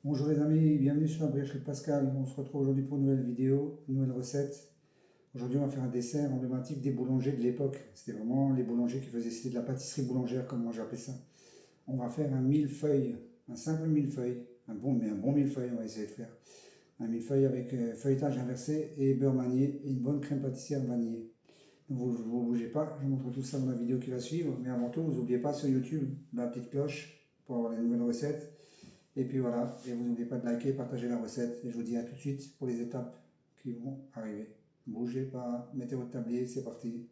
Bonjour les amis, bienvenue sur la briocherie de Pascal. On se retrouve aujourd'hui pour une nouvelle vidéo, une nouvelle recette. Aujourd'hui on va faire un dessert emblématique des boulangers de l'époque. C'était vraiment les boulangers qui faisaient, c'était de la pâtisserie boulangère comme moi j'appelais ça. On va faire un millefeuille, un simple millefeuille, un bon millefeuille on va essayer de faire. Un millefeuille avec feuilletage inversé et beurre manié et une bonne crème pâtissière vanillée. Donc vous ne bougez pas, je vous montre tout ça dans la vidéo qui va suivre. Mais avant tout, vous n'oubliez pas sur YouTube la petite cloche pour avoir les nouvelles recettes. Et puis voilà, et vous n'oubliez pas de liker, partager la recette. Et je vous dis à tout de suite pour les étapes qui vont arriver. Bougez pas, mettez votre tablier, c'est parti.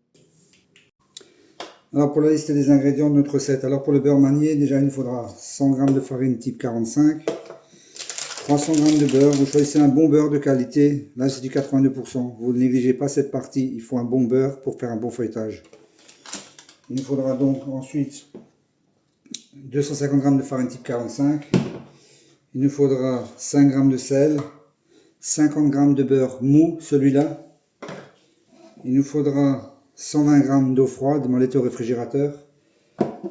Alors pour la liste des ingrédients de notre recette, alors pour le beurre manié, déjà il nous faudra 100 g de farine type 45, 300 g de beurre, vous choisissez un bon beurre de qualité, là c'est du 82%, vous ne négligez pas cette partie, il faut un bon beurre pour faire un bon feuilletage. Il nous faudra donc ensuite 250 g de farine type 45, il nous faudra 5 g de sel, 50 g de beurre mou, celui-là. Il nous faudra 120 g d'eau froide, mollette au réfrigérateur.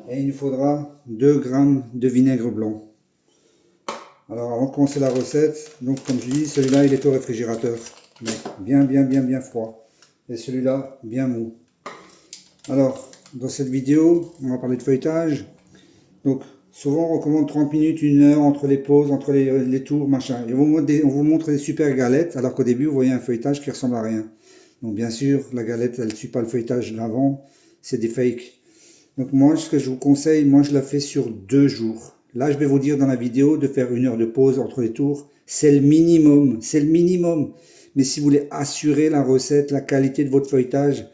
Et il nous faudra 2 g de vinaigre blanc. Alors avant de commencer la recette, donc comme je dis, celui-là il est au réfrigérateur. Donc bien froid. Et celui-là bien mou. Alors, dans cette vidéo, on va parler de feuilletage. Donc, souvent, on recommande 30 minutes, 1 heure entre les pauses, entre les tours, machin. Et on vous montre des super galettes, alors qu'au début, vous voyez un feuilletage qui ressemble à rien. Donc, bien sûr, la galette, elle ne suit pas le feuilletage de l'avant, c'est des fakes. Donc, moi, ce que je vous conseille, moi, je la fais sur 2 jours. Là, je vais vous dire dans la vidéo de faire 1 heure de pause entre les tours. C'est le minimum, c'est le minimum. Mais si vous voulez assurer la recette, la qualité de votre feuilletage,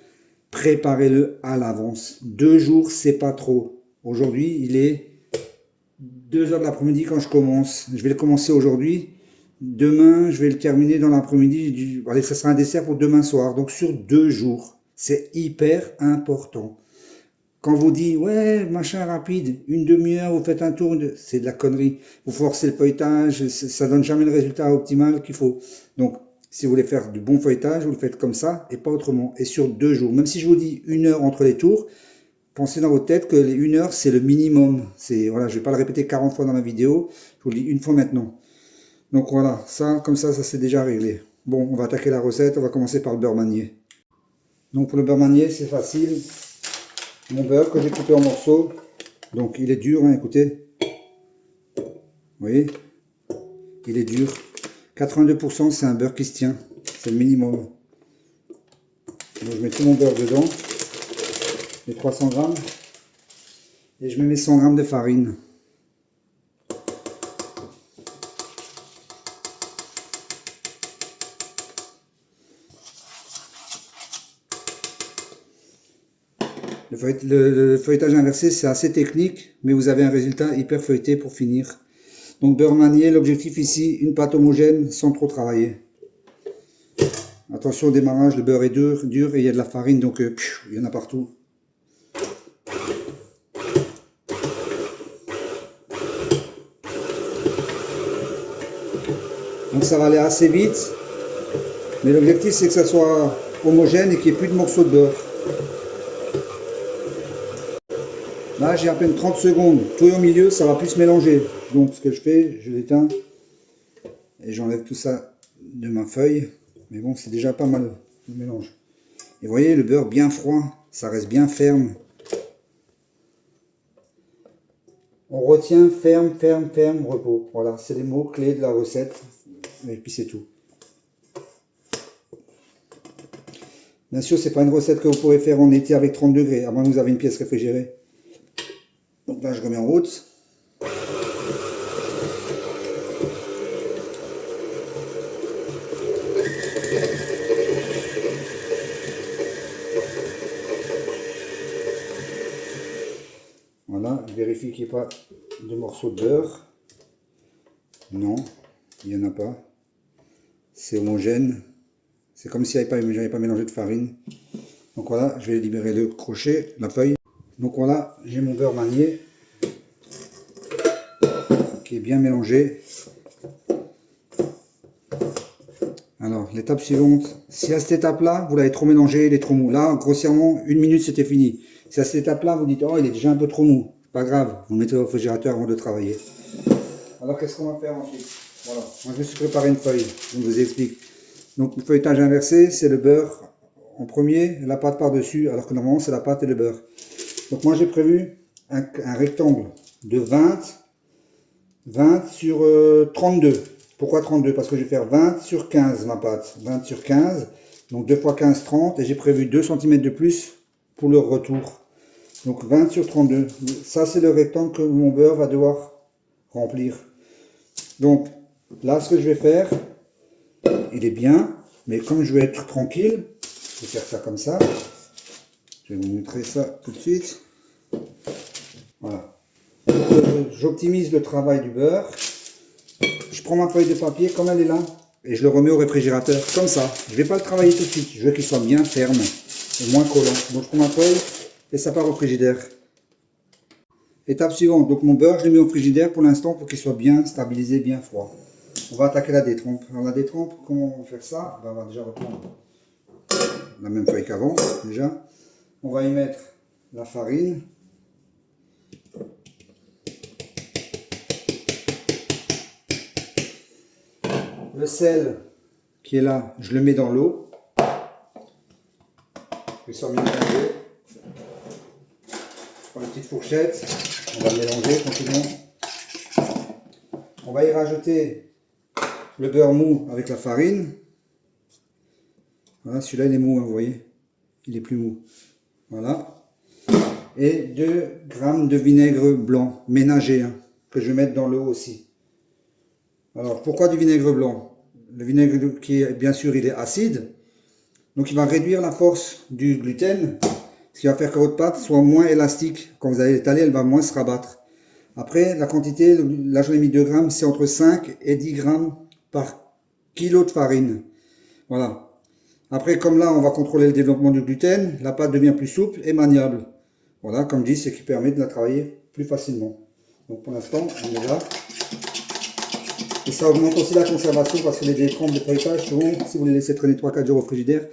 préparez-le à l'avance. 2 jours, c'est pas trop. Aujourd'hui, il est 2 heures de l'après-midi quand je commence. Je vais le commencer aujourd'hui. Demain, je vais le terminer dans l'après-midi. Allez, ça sera un dessert pour demain soir. Donc sur 2 jours. C'est hyper important. Quand vous dites, ouais, machin rapide, 1 demi-heure, vous faites un tour, c'est de la connerie. Vous forcez le feuilletage, ça donne jamais le résultat optimal qu'il faut. Donc, si vous voulez faire du bon feuilletage, vous le faites comme ça et pas autrement. Et sur 2 jours. Même si je vous dis 1 heure entre les tours, pensez dans votre tête que les 1 heure, c'est le minimum. Voilà, je ne vais pas le répéter 40 fois dans la vidéo. Je vous le dis une fois maintenant. Donc voilà, ça, comme ça c'est déjà réglé. Bon, on va attaquer la recette. On va commencer par le beurre manié. Donc pour le beurre manié, c'est facile. Mon beurre que j'ai coupé en morceaux. Donc il est dur, hein, écoutez. Vous voyez, il est dur. 82%, c'est un beurre qui se tient. C'est le minimum. Donc je mets tout mon beurre dedans. Les 300 g. Et je mets mes 100 g de farine. Le feuilletage inversé, c'est assez technique, mais vous avez un résultat hyper feuilleté pour finir. Donc beurre manié, l'objectif ici, une pâte homogène sans trop travailler. Attention au démarrage, le beurre est dur et il y a de la farine, donc il y en a partout. Donc ça va aller assez vite, mais l'objectif c'est que ça soit homogène et qu'il n'y ait plus de morceaux de beurre. Là j'ai à peine 30 secondes, tout est au milieu, ça va plus se mélanger. Donc ce que je fais, je l'éteins et j'enlève tout ça de ma feuille. Mais bon, c'est déjà pas mal le mélange. Et vous voyez, le beurre bien froid, ça reste bien ferme. On retient ferme, repos. Voilà, c'est les mots clés de la recette. Et puis c'est tout. Bien sûr, c'est pas une recette que vous pourrez faire en été avec 30 degrés, à moins que vous avez une pièce réfrigérée. Donc là, je remets en route. Voilà, je vérifie qu'il n'y ait pas de morceaux de beurre. Non, il n'y en a pas. C'est homogène. C'est comme si j'avais pas mélangé de farine. Donc voilà, je vais libérer le crochet, la feuille. Donc voilà, j'ai mon beurre manié qui est bien mélangé. Alors, l'étape suivante, si à cette étape-là, vous l'avez trop mélangé, il est trop mou. Là, grossièrement, 1 minute, c'était fini. Si à cette étape-là, vous dites, oh, il est déjà un peu trop mou, pas grave, vous le mettez au réfrigérateur avant de travailler. Alors qu'est-ce qu'on va faire ensuite? Voilà, moi je me suis préparé une feuille, je vous explique. Donc le feuilletage inversé, c'est le beurre en premier, la pâte par-dessus, alors que normalement c'est la pâte et le beurre. Donc moi j'ai prévu un rectangle de 20 sur 32. Pourquoi 32? Parce que je vais faire 20 sur 15 ma pâte. 20 sur 15, donc 2 fois 15, 30. Et j'ai prévu 2 cm de plus pour le retour. Donc 20 sur 32. Ça c'est le rectangle que mon beurre va devoir remplir. Donc là ce que je vais faire, il est bien. Mais comme je vais être tranquille, je vais faire ça comme ça. Je vais vous montrer ça tout de suite. Voilà. J'optimise le travail du beurre. Je prends ma feuille de papier comme elle est là et je le remets au réfrigérateur comme ça. Je ne vais pas le travailler tout de suite. Je veux qu'il soit bien ferme et moins collant. Donc je prends ma feuille et ça part au frigidaire. Étape suivante. Donc mon beurre, je le mets au frigidaire pour l'instant pour qu'il soit bien stabilisé, bien froid. On va attaquer la détrempe. Alors la détrempe, comment on va faire ça? On va déjà reprendre la même feuille qu'avant déjà. On va y mettre la farine. Le sel qui est là, je le mets dans l'eau. Je vais bien mélanger. Je prends une petite fourchette. On va mélanger tranquillement. On va y rajouter le beurre mou avec la farine. Voilà, celui-là il est mou, hein, vous voyez. Il est plus mou. Voilà. Et 2 g de vinaigre blanc, ménagé, hein, que je vais mettre dans l'eau aussi. Alors, pourquoi du vinaigre blanc? Le vinaigre qui est, bien sûr, il est acide. Donc, il va réduire la force du gluten. Ce qui va faire que votre pâte soit moins élastique. Quand vous allez l'étaler, elle va moins se rabattre. Après, la quantité, là j'en ai mis 2 grammes, c'est entre 5 et 10 grammes par kilo de farine. Voilà. Après, comme là, on va contrôler le développement du gluten, la pâte devient plus souple et maniable. Voilà, comme dit, c'est qui permet de la travailler plus facilement. Donc pour l'instant, on est là. Et ça augmente aussi la conservation parce que les détrempes de feuilletage, souvent, si vous les laissez traîner 3-4 jours au frigidaire,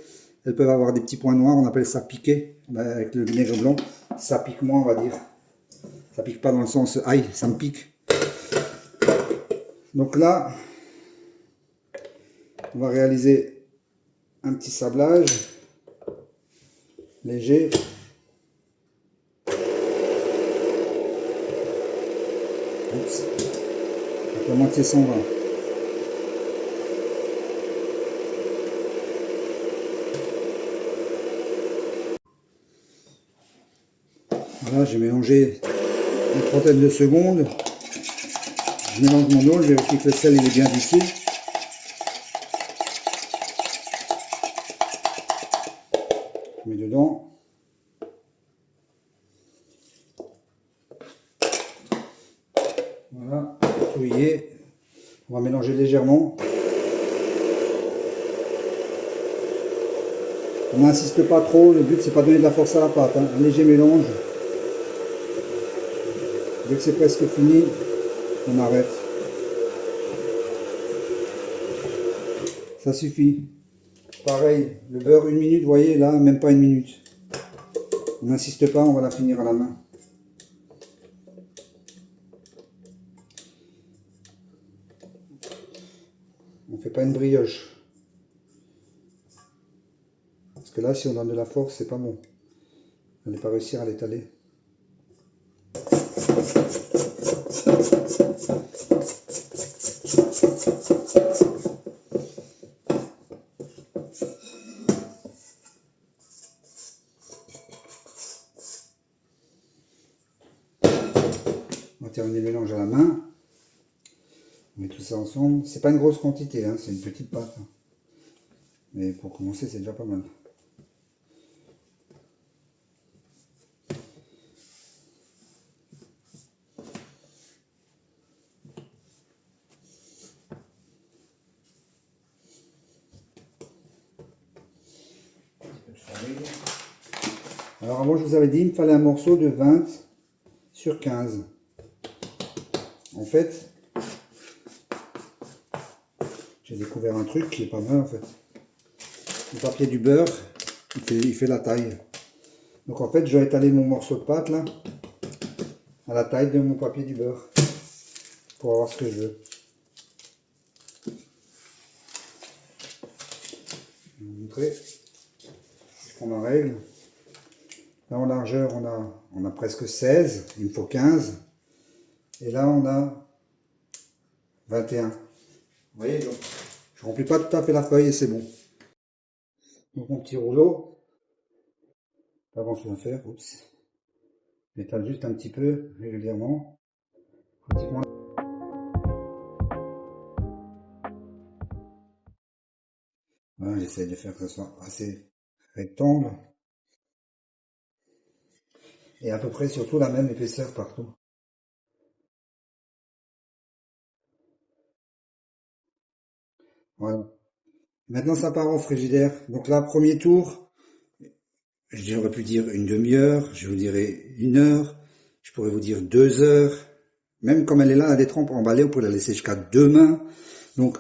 elles peuvent avoir des petits points noirs, on appelle ça piquer. Avec le vinaigre blanc, ça pique moins, on va dire. Ça pique pas dans le sens aïe, ça me pique. Donc là, on va réaliser un petit sablage léger. Oups. La moitié s'en va. Voilà, j'ai mélangé une trentaine de secondes. Je mélange mon eau, je vérifie que le sel il est bien dissous. Je mets dedans. Voilà, tout y est. On va mélanger légèrement. On n'insiste pas trop, le but c'est pas de donner de la force à la pâte, hein. Un léger mélange. Dès que c'est presque fini, on arrête. Ça suffit. Pareil, le beurre 1 minute, vous voyez là, même pas 1 minute. On n'insiste pas, on va la finir à la main. On ne fait pas une brioche. Parce que là, si on donne de la force, c'est pas bon. On n'est pas réussir à l'étaler. On va terminer le mélange à la main. On met tout ça ensemble. C'est pas une grosse quantité, hein, c'est une petite pâte. Mais pour commencer, c'est déjà pas mal. Alors avant, je vous avais dit, il me fallait un morceau de 20 sur 15. En fait, j'ai découvert un truc qui est pas mal en fait. Le papier du beurre, il fait la taille. Donc en fait, je vais étaler mon morceau de pâte là, à la taille de mon papier du beurre. pour avoir ce que je veux. Je vais vous montrer. On en règle. Là en largeur on a presque 16, il me faut 15. Et là on a 21. Vous voyez, donc je remplis pas tout à fait la feuille et c'est bon. Donc mon petit rouleau, avant je vais faire, oups, j'étale juste un petit peu régulièrement. Pratiquement. Voilà, j'essaie de faire que ce soit assez rectangle. Et à peu près surtout la même épaisseur partout. Voilà. Maintenant ça part au frigidaire. Donc là, premier tour, j'aurais pu dire une demi-heure, je vous dirais 1 heure, je pourrais vous dire 2 heures. Même comme elle est là, la détrempe emballée, on peut la laisser jusqu'à demain. Donc,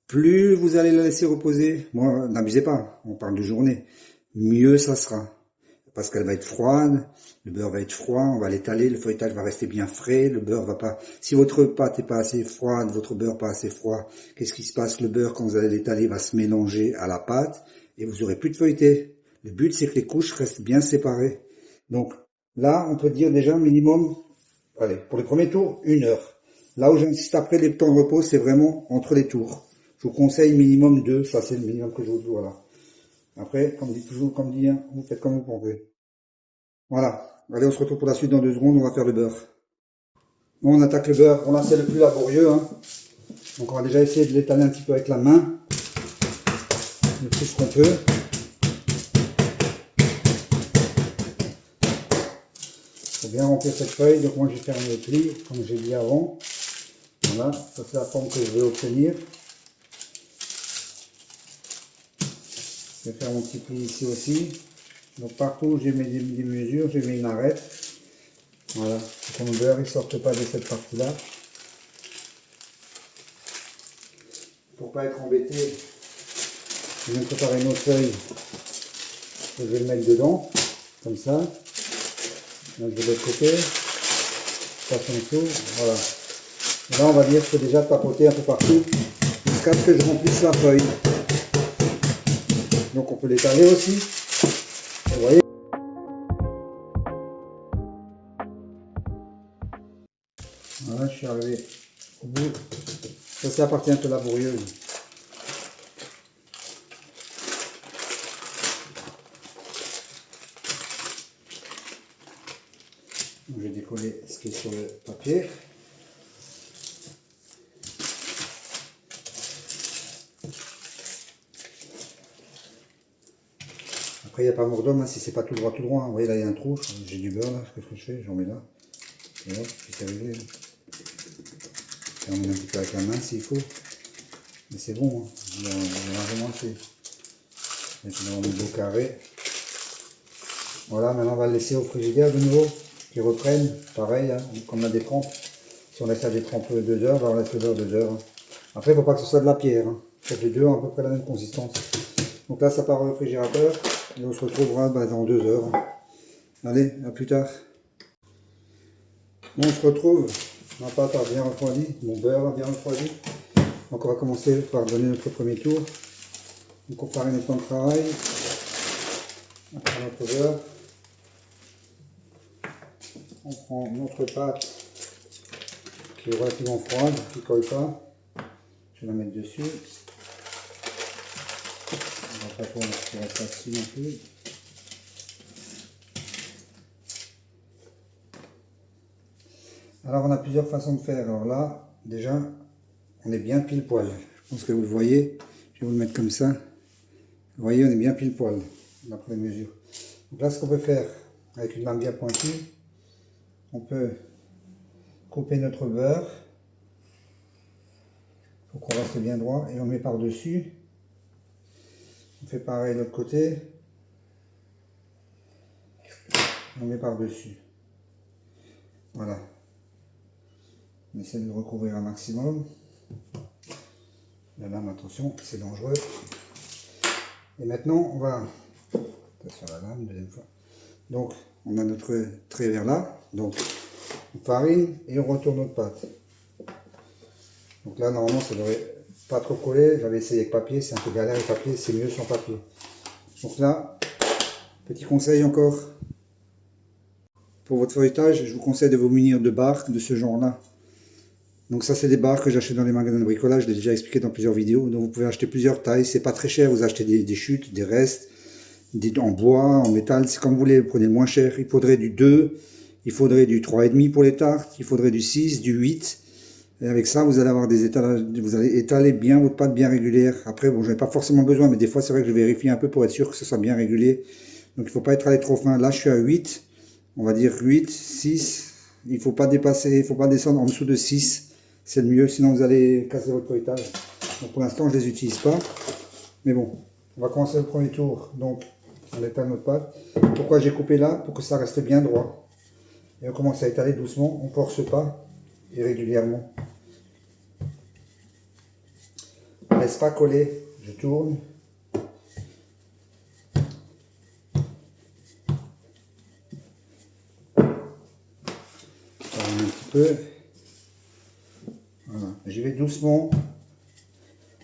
plus vous allez la laisser reposer, moi, n'abusez pas, on parle de journée, mieux ça sera. Parce qu'elle va être froide, le beurre va être froid, on va l'étaler, le feuilletage va rester bien frais, le beurre va pas... Si votre pâte n'est pas assez froide, votre beurre pas assez froid, qu'est-ce qui se passe? Le beurre, quand vous allez l'étaler, va se mélanger à la pâte et vous aurez plus de feuilleté. Le but, c'est que les couches restent bien séparées. Donc, là, on peut dire déjà minimum, allez, pour le premier tour, 1 heure. Là où j'insiste après, les temps de repos, c'est vraiment entre les tours. Je vous conseille minimum 2, ça c'est le minimum que je vous dis, voilà. Après, comme dit toujours, comme dit, hein, vous faites comme vous pouvez. Voilà. Allez, on se retrouve pour la suite dans 2 secondes, on va faire le beurre. Bon, on attaque le beurre. Pour là, c'est le plus laborieux, hein. Donc on va déjà essayer de l'étaler un petit peu avec la main. Le plus qu'on peut. Il faut bien remplir cette feuille. Donc moi, je vais faire mes plis, comme j'ai dit avant. Voilà, ça c'est la forme que je vais obtenir. Je vais faire mon petit pli ici aussi. Donc partout où j'ai mis des mesures, j'ai mis une arête. Voilà, pour que mon beurre ne sorte pas de cette partie-là. Pour pas être embêté, je vais préparer une autre feuille. Je vais le mettre dedans, comme ça. Donc de l'autre côté, ça son tour, voilà. Et là on va dire que déjà tapoter un peu partout jusqu'à ce que je remplisse la feuille. Donc on peut l'étaler aussi. Vous voyez. Voilà, je suis arrivé au bout. Ça c'est la partie un peu laborieuse. Donc, je vais décoller ce qui est sur le papier. Après il n'y a pas mort d'homme hein, si c'est pas tout droit tout droit. Vous voyez là il y a un trou, j'ai du beurre là, qu'est-ce que je fais? J'en mets là. Et hop, puis c'est réglé. On met un petit peu avec la main s'il faut. Mais c'est bon, hein. Il y a largement assez. Maintenant on met beau carré. Voilà, maintenant on va le laisser au frigidaire de nouveau, qu'il reprenne, pareil, hein, comme la détrempe. Si on laisse la détrempe 2 heures, on laisse le beurre 2 heures. Hein. Après, il ne faut pas que ce soit de la pierre. Hein. Faut que les deux ont à peu près la même consistance. Donc là, ça part au réfrigérateur, et on se retrouvera dans 2 heures. Hein. Allez, à plus tard. Bon, on se retrouve, ma pâte a bien refroidi, mon beurre a bien refroidi. Donc on va commencer par donner notre premier tour. Donc on farine notre temps de travail. On prend notre beurre. On prend notre pâte qui est relativement froide, qui ne colle pas. Je vais la mettre dessus. On va pas trop la passer non plus. Alors on a plusieurs façons de faire. Alors là, déjà, on est bien pile poil. Je pense que vous le voyez. Je vais vous le mettre comme ça. Vous voyez, on est bien pile poil, d'après les mesures. Donc là, ce qu'on peut faire avec une lame bien pointue, on peut couper notre beurre pour qu'on reste bien droit et on met par-dessus. On fait pareil de l'autre côté. On met par-dessus. Voilà. On essaie de le recouvrir un maximum. La lame, attention, c'est dangereux. Et maintenant, on va... Attention à la lame, deuxième fois. Donc, on a notre trait vers là. Donc, on farine et on retourne notre pâte. Donc là, normalement, ça devrait pas trop coller. J'avais essayé avec papier, c'est un peu galère avec papier, c'est mieux sans papier. Donc là, petit conseil encore. Pour votre feuilletage, je vous conseille de vous munir de barres de ce genre-là. Donc ça, c'est des barres que j'achète dans les magasins de bricolage, je l'ai déjà expliqué dans plusieurs vidéos. Donc vous pouvez acheter plusieurs tailles, c'est pas très cher, vous achetez des chutes, des restes, en bois, en métal, c'est comme vous voulez, vous prenez le moins cher. Il faudrait du 2, il faudrait du 3,5 pour les tartes, il faudrait du 6, du 8. Et avec ça, vous allez avoir des étalages, vous allez étaler bien votre pâte bien régulière. Après, bon, j'en ai pas forcément besoin, mais des fois, c'est vrai que je vérifie un peu pour être sûr que ce soit bien régulier. Donc il ne faut pas être allé trop fin. Là, je suis à 8, on va dire 8, 6. Il ne faut pas dépasser, il ne faut pas descendre en dessous de 6. C'est le mieux, sinon vous allez casser votre feuilletage. Donc pour l'instant, je ne les utilise pas. Mais bon, on va commencer le premier tour. Donc, on étale notre pâte. Pourquoi j'ai coupé là? Pour que ça reste bien droit. Et on commence à étaler doucement, on ne force pas, et régulièrement. On ne laisse pas coller, je tourne. Un petit peu. Voilà. J'y vais doucement,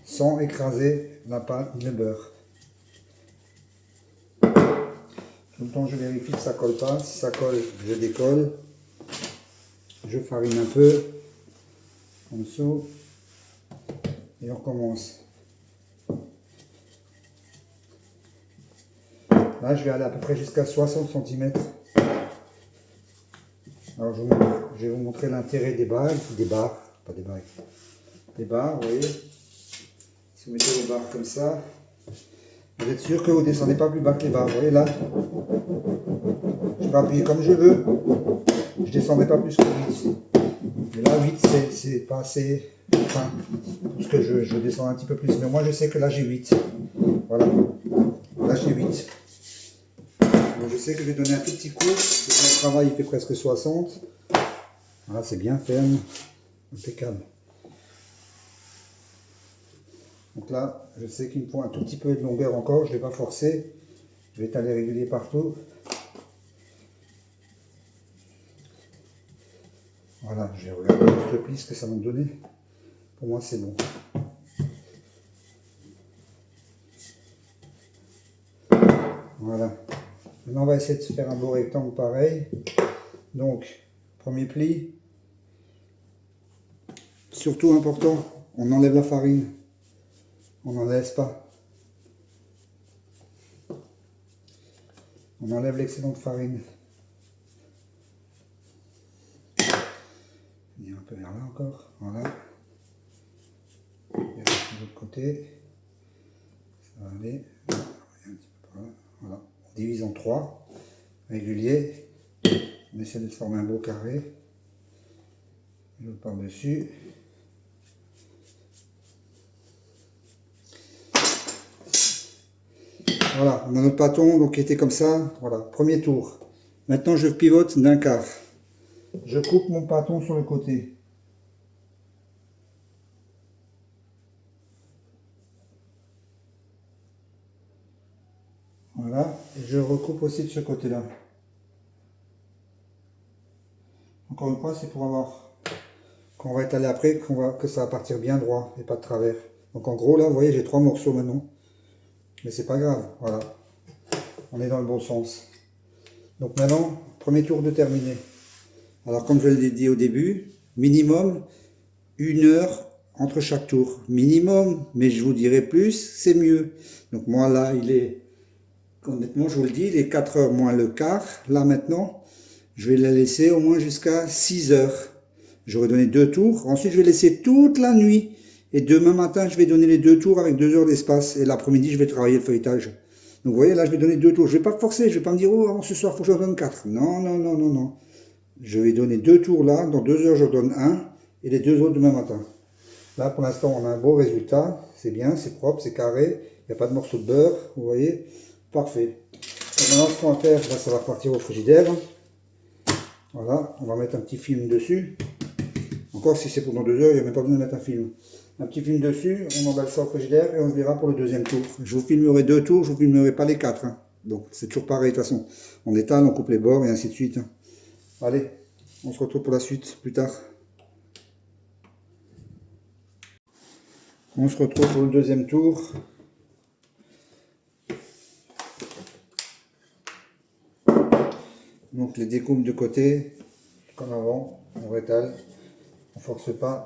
sans écraser la pâte ni le beurre. Tout le temps je vérifie que ça colle pas. Si ça colle, je décolle. Je farine un peu, en dessous. Et on recommence. Là, je vais aller à peu près jusqu'à 60 cm. Alors, je vais vous montrer l'intérêt des barres, pas des barres, des barres, vous voyez. Si vous mettez vos barres comme ça, vous êtes sûr que vous ne descendez pas plus bas que les barres. Vous voyez là, je peux appuyer comme je veux, je ne descendrai pas plus que 8. Mais là, 8, c'est pas assez fin, parce que je descends un petit peu plus. Mais moi, je sais que là, j'ai 8. Voilà, là, j'ai 8. Donc, je sais que je vais donner un tout petit coup. Le travail, il fait presque 60. Voilà, c'est bien ferme, impeccable. Donc là, je sais qu'il me faut un tout petit peu de longueur encore, je ne vais pas forcer. Je vais étaler régulier partout. Voilà, je vais regarder le pli, ce que ça va me donner. Pour moi, c'est bon. Voilà. Maintenant, on va essayer de se faire un beau rectangle pareil. Donc, premier pli. Surtout important, on enlève la farine. On n'en laisse pas. On enlève l'excédent de farine. Il y a un peu vers là encore. Voilà. Et de l'autre côté. Ça va aller. Un petit peu par là. Voilà. On divise en 3. Régulier. On essaie de se former un beau carré. L'autre par-dessus. Voilà, on a notre pâton donc qui était comme ça. Voilà, premier tour. Maintenant je pivote d'un quart. Je coupe mon pâton sur le côté. Voilà, et je recoupe aussi de ce côté-là. Encore une fois, c'est pour avoir, quand on va étaler après, que ça va partir bien droit et pas de travers. Donc en gros là, vous voyez, j'ai 3 morceaux maintenant. Mais c'est pas grave, voilà. On est dans le bon sens. Donc maintenant, premier tour de terminé. Alors comme je l'ai dit au début, minimum 1 heure entre chaque tour. Minimum, mais je vous dirai plus, c'est mieux. Donc moi là, il est, honnêtement je vous le dis, il est 4 heures moins le quart. Là maintenant, je vais la laisser au moins jusqu'à 6 heures. J'aurai donné 2 tours. Ensuite, je vais laisser toute la nuit. Et demain matin, je vais donner les 2 tours avec 2 heures d'espace. Et l'après-midi, je vais travailler le feuilletage. Donc vous voyez, là, je vais donner 2 tours. Je ne vais pas forcer. Je ne vais pas me dire, oh, ce soir, il faut que je donne 4. Non, non, non, non, non. Je vais donner 2 tours là. Dans 2 heures, je donne 1. Et les 2 autres demain matin. Là, pour l'instant, on a un beau résultat. C'est bien, c'est propre, c'est carré. Il n'y a pas de morceaux de beurre. Vous voyez, parfait. Et maintenant, ce qu'on va faire, là, ça va partir au frigidaire. Voilà, on va mettre un petit film dessus. Encore si c'est pendant 2 heures, il n'y a même pas besoin de mettre un film. Un petit film dessus, on emballe ça au frigidaire et on se verra pour le deuxième tour. Je vous filmerai 2 tours, je vous filmerai pas les 4. Hein. Donc c'est toujours pareil de toute façon. On étale, on coupe les bords et ainsi de suite. Allez, on se retrouve pour la suite plus tard. On se retrouve pour le deuxième tour. Donc les découpes de côté, comme avant, on rétale, on force pas.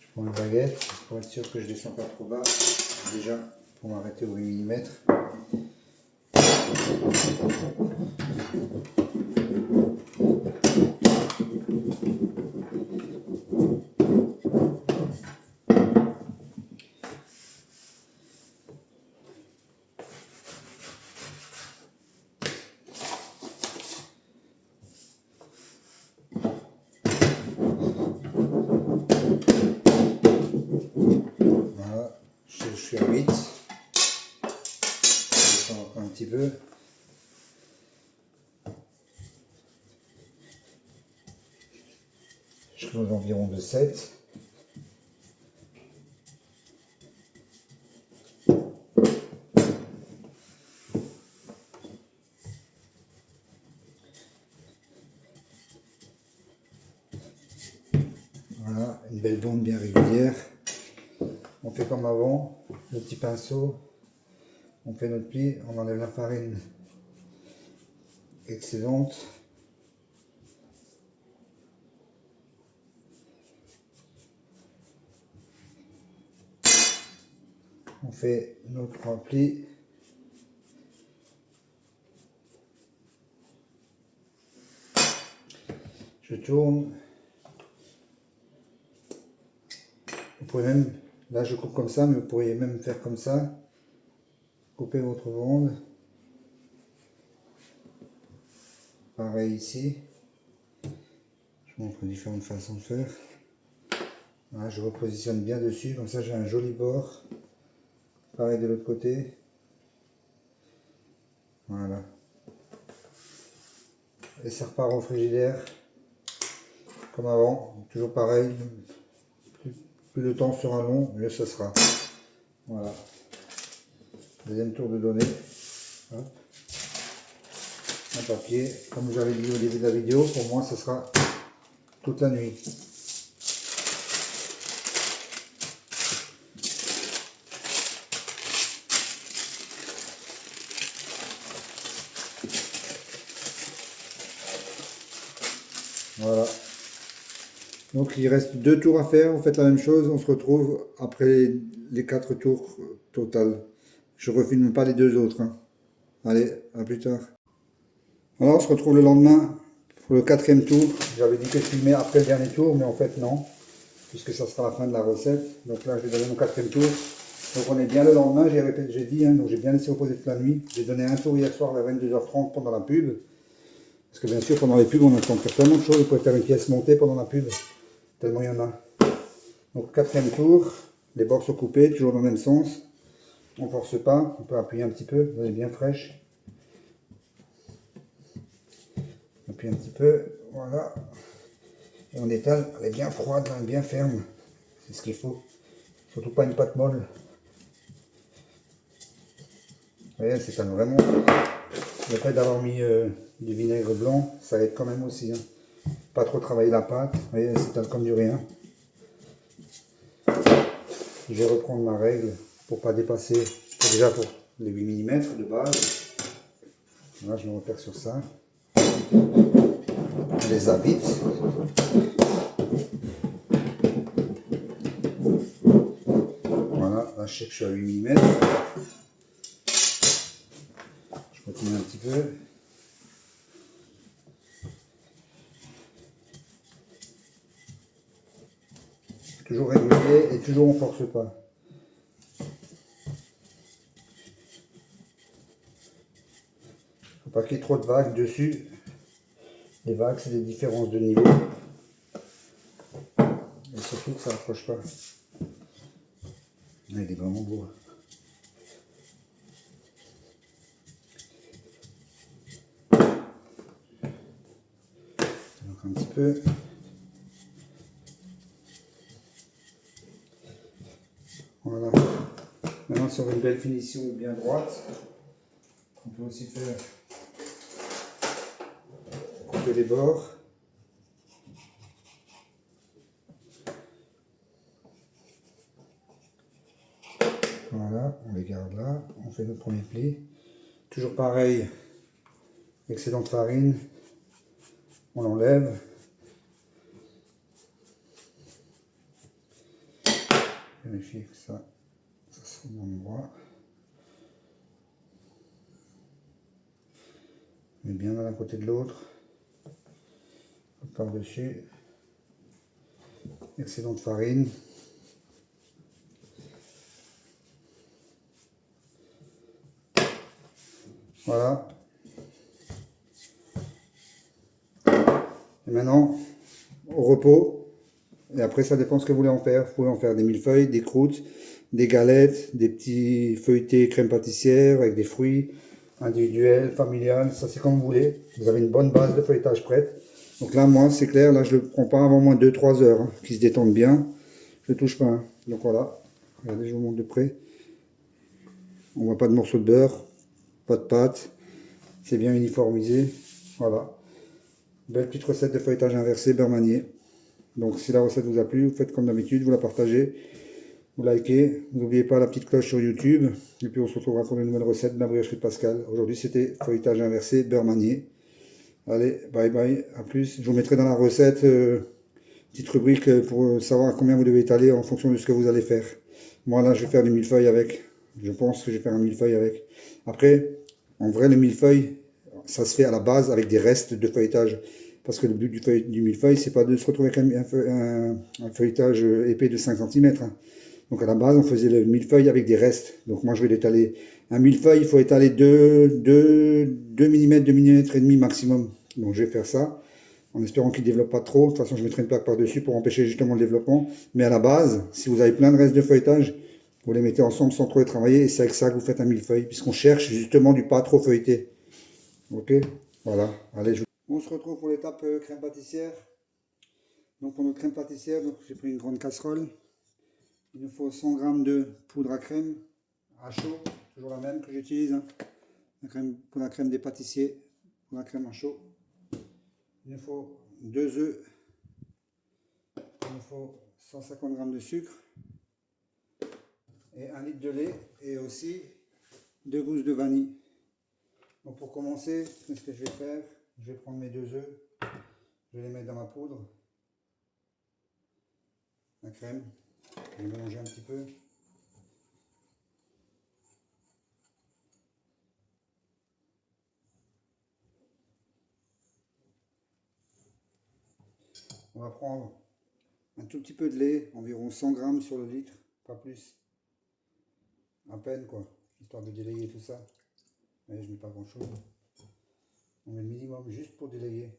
Je prends une baguette pour être sûr que je descends pas trop bas. Déjà pour m'arrêter au 8 mm. Voilà, je suis à 8. Je descends encore un petit peu. Je suis aux environs de 7. Voilà, une belle bande bien régulière. On fait comme avant, le petit pinceau, on fait notre pli, on enlève la farine excédente. On fait nos 3 plis. Je tourne. Vous pouvez même, là je coupe comme ça, mais vous pourriez même faire comme ça. Couper votre bande. Pareil ici. Je vous montre différentes façons de faire. Voilà, je repositionne bien dessus, comme ça j'ai un joli bord. Pareil de l'autre côté. Voilà. Et ça repart au frigidaire. Comme avant, toujours pareil. Plus le temps sera long, mieux ce sera. Voilà. Deuxième tour de données. Hop. Un papier. Comme vous avez dit au début de la vidéo, pour moi ce sera toute la nuit. Voilà. Donc il reste 2 tours à faire, vous faites la même chose, on se retrouve après les 4 tours total. Je ne refilme pas les 2 autres. Hein. Allez, à plus tard. Alors on se retrouve le lendemain pour le 4e tour. J'avais dit que je filmais après le dernier tour, mais en fait non, puisque ça sera la fin de la recette. Donc là je vais donner mon 4e tour. Donc on est bien le lendemain, j'ai dit, hein, donc j'ai bien laissé reposer toute la nuit. J'ai donné un tour hier soir vers 22h30 pendant la pub. Parce que bien sûr pendant les pubs on a le temps de faire tellement de choses, vous pouvez faire une pièce montée pendant la pub. Tellement il y en a. Donc 4e tour, les bords sont coupés, toujours dans le même sens. On ne force pas, on peut appuyer un petit peu, elle est bien fraîche. Appuie un petit peu, voilà. Et on étale, elle est bien froide, hein, bien ferme. C'est ce qu'il faut. Surtout pas une pâte molle. Vous voyez, elle s'étale vraiment. Le fait d'avoir mis du vinaigre blanc, ça aide quand même aussi. Hein. Pas trop travailler la pâte, vous voyez, elle s'étale comme du rien. Je vais reprendre ma règle pour pas dépasser, déjà pour les 8 mm de base. Là je me repère sur ça. On les habite. Voilà, là je sais que je suis à 8 mm. Je continue un petit peu. Toujours régulier et toujours on ne force pas. Faut pas qu'il y ait trop de vagues dessus. Les vagues, c'est des différences de niveau. Et surtout que ça n'approche pas. Il est vraiment beau. Donc un petit peu. Voilà. Maintenant, sur une belle finition bien droite, on peut aussi faire couper les bords. Voilà, on les garde là. On fait notre premier pli. Toujours pareil, excédent de farine, on l'enlève. Vérifier que ça soit au bon endroit. On met bien l'un à côté de l'autre. Par-dessus. Excédent de farine. Voilà. Et maintenant, au repos. Et après, ça dépend ce que vous voulez en faire. Vous pouvez en faire des millefeuilles, des croûtes, des galettes, des petits feuilletés crème pâtissière avec des fruits individuels, familiales. Ça, c'est comme vous voulez. Vous avez une bonne base de feuilletage prête. Donc là, moi, c'est clair. Là, je ne le prends pas avant moins 2-3 heures. Hein, qu'il se détende bien. Je ne touche pas. Hein. Donc voilà. Regardez, je vous montre de près. On voit pas de morceaux de beurre. Pas de pâte. C'est bien uniformisé. Voilà. Belle petite recette de feuilletage inversé beurre manié. Donc si la recette vous a plu, vous faites comme d'habitude, vous la partagez, vous likez. N'oubliez pas la petite cloche sur YouTube. Et puis on se retrouvera pour une nouvelle recette de la briocherie de Pascal. Aujourd'hui c'était feuilletage inversé beurre manié. Allez, bye bye, à plus. Je vous mettrai dans la recette petite rubrique pour savoir combien vous devez étaler en fonction de ce que vous allez faire. Moi là je vais faire du millefeuille avec. Je pense que je vais faire un millefeuille avec. Après, en vrai le millefeuille, ça se fait à la base avec des restes de feuilletage. Parce que le but du millefeuille, c'est pas de se retrouver avec un feuilletage épais de 5 cm. Hein. Donc à la base, on faisait le millefeuille avec des restes. Donc moi, je vais l'étaler. Un millefeuille, il faut étaler 2 mm, 2 mm et demi maximum. Donc je vais faire ça, en espérant qu'il ne développe pas trop. De toute façon, je mettrai une plaque par-dessus pour empêcher justement le développement. Mais à la base, si vous avez plein de restes de feuilletage, vous les mettez ensemble sans trop les travailler. Et c'est avec ça que vous faites un millefeuille, puisqu'on cherche justement du pas trop feuilleté. Ok, voilà. Allez, on se retrouve pour l'étape crème pâtissière. Donc pour notre crème pâtissière, j'ai pris une grande casserole. Il nous faut 100 g de poudre à crème à chaud, toujours la même que j'utilise. Hein. Pour la crème des pâtissiers, pour la crème à chaud. Il nous faut 2 œufs. Il nous faut 150 g de sucre. Et 1 litre de lait. Et aussi 2 gousses de vanille. Donc pour commencer, qu'est-ce que je vais faire? Je vais prendre mes 2 œufs. Je vais les mettre dans ma poudre. La crème. Je vais mélanger un petit peu. On va prendre un tout petit peu de lait, environ 100 g sur le litre, pas plus. À peine quoi, histoire de délayer tout ça. Mais je mets pas grand chose. On met le minimum juste pour délayer.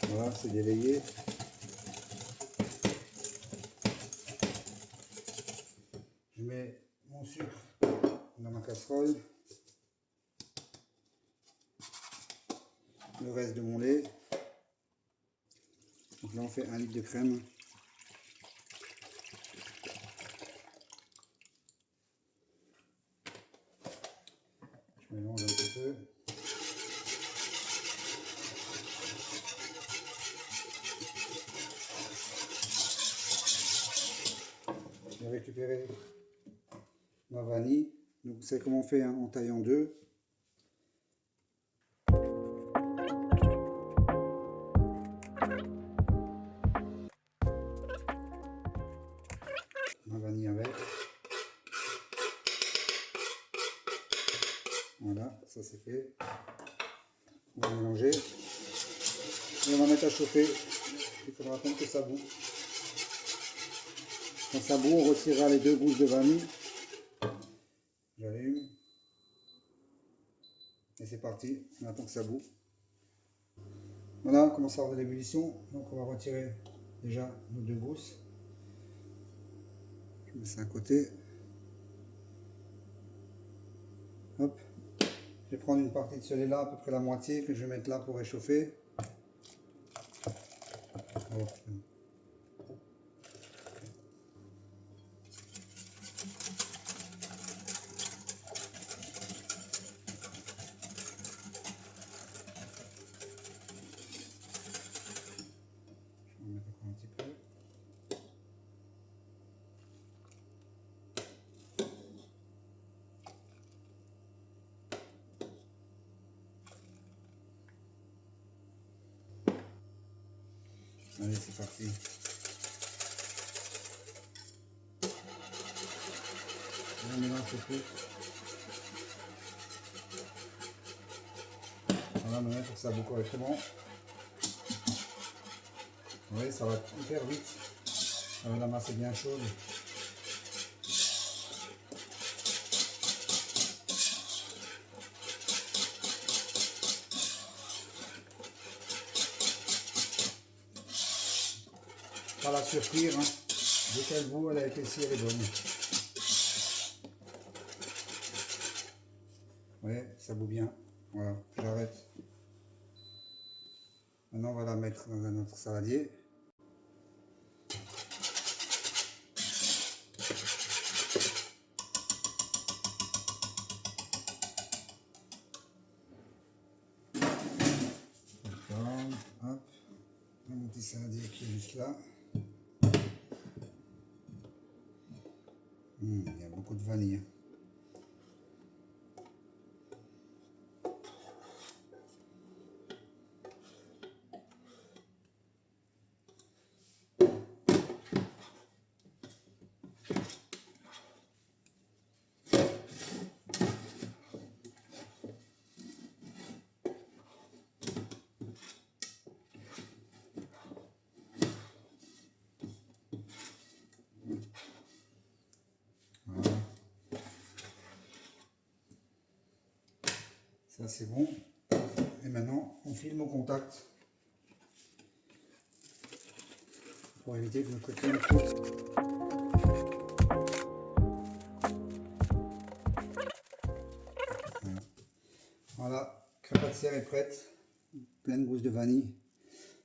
Voilà, c'est délayé. Je mets mon sucre dans ma casserole. Le reste de mon lait. Donc là on fait 1 litre de crème. Je mélange un petit peu. J'ai récupéré ma vanille. Donc vous savez comment on fait, hein, en taille en deux. Ma vanille avec. Voilà, ça c'est fait. On va mélanger. Et on va mettre à chauffer. Il faudra attendre que ça bout. Quand ça bout, on retirera les 2 gousses de vanille. J'allume. c'est parti, on attend que ça bout. Voilà, on commence à avoir de l'ébullition. Donc on va retirer déjà nos 2 gousses. Je mets ça à côté. Hop. Je vais prendre une partie de ce lait là, à peu près la moitié, que je vais mettre là pour réchauffer. Oh. Je vais en mettre encore un petit peu. Allez, c'est parti. On mélange un peu. Voilà, maintenant il faut que ça boue correctement. Oui, ça va hyper vite. La masse est bien chaude. Pas la surcuire, hein. Dès qu'elle bout, elle a été si elle est bonne. Ouais, ça bout bien. Voilà, j'arrête. Maintenant, on va la mettre dans un autre saladier. Hop, mon petit saladier qui est juste là. Il y a beaucoup de vanille. Voilà. Ça c'est bon. Et maintenant, on filme au contact pour éviter que notre crème coûte. Voilà, crème pâtissière est prête, pleine de gousses de vanille.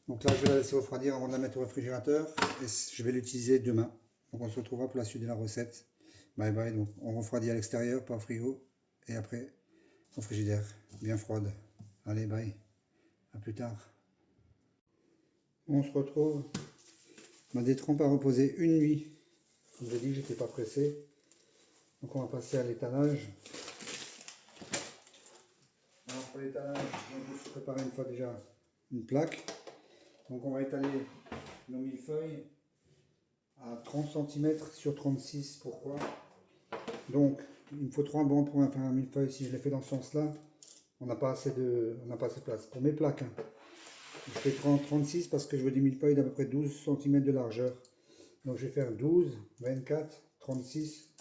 Donc là, je vais la laisser refroidir avant de la mettre au réfrigérateur et je vais l'utiliser demain. Donc on se retrouvera pour la suite de la recette. Bye bye, donc on refroidit à l'extérieur, pas au frigo, et après au frigidaire, bien froide. Allez, bye, à plus tard. On se retrouve. Ma détrempe a reposé une nuit. Comme je dis, j'étais pas pressé. Donc on va passer à l'étalage. Alors pour l'étalage, je vais préparer une fois déjà une plaque. Donc on va étaler nos millefeuilles à 30 cm sur 36. Pourquoi? Donc il me faut 3 bancs pour faire un millefeuille. Si je les fais dans ce sens-là, on n'a pas assez de place. Pour mes plaques, hein, je fais 36 parce que je veux des millefeuilles d'à peu près 12 cm de largeur. Donc je vais faire 12, 24, 36